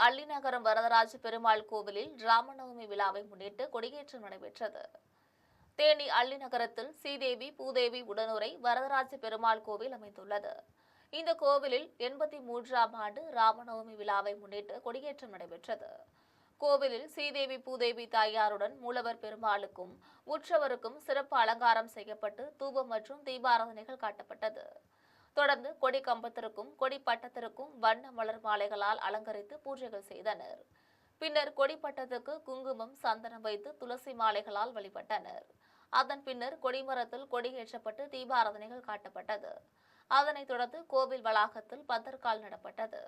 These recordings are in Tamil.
அள்ளிநகரம் வரதராஜ பெருமாள் கோவிலில் ராமநவமி விழாவை முன்னிட்டு கொடியேற்றம் நடைபெற்றது. தேனி அள்ளிநகரத்தில் ஸ்ரீதேவி பூதேவி உடனுரை வரதராஜ பெருமாள் கோவில் அமைந்துள்ளது. இந்த கோவிலில் 83ஆம் ஆண்டு ராமநவமி விழாவை முன்னிட்டு கொடியேற்றம் நடைபெற்றது. கோவிலில் ஸ்ரீதேவி பூதேவி தாயாருடன் மூலவர் பெருமாளுக்கும் உற்சவருக்கும் சிறப்பு அலங்காரம் செய்யப்பட்டு தூபம் மற்றும் தீபாராதனைகள் காட்டப்பட்டது. தொடர்ந்து கொடி கம்பத்திற்கும் கொடி பட்டத்திற்கும் வண்ண மலர் மாலைகளால் அலங்கரித்து பூஜைகள் செய்தனர். பின்னர் கொடி பட்டத்துக்கு குங்குமம் சந்தனம் வைத்து துளசி மாலைகளால் வழிபட்டனர். அதன் பின்னர் கொடிமரத்தில் கொடியேற்றப்பட்டு தீபாராதனைகள் காட்டப்பட்டது. அதனைத் தொடர்ந்து கோவில் வளாகத்தில் பந்தர்கால் நடப்பட்டது.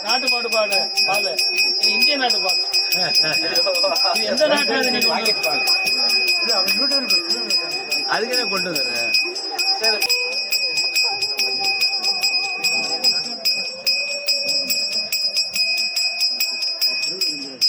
நாட்டு பாடு பாடு பாடு இந்திய நாட்டு பாடு எந்த நாட்டு அதுக்கு கொண்டு வர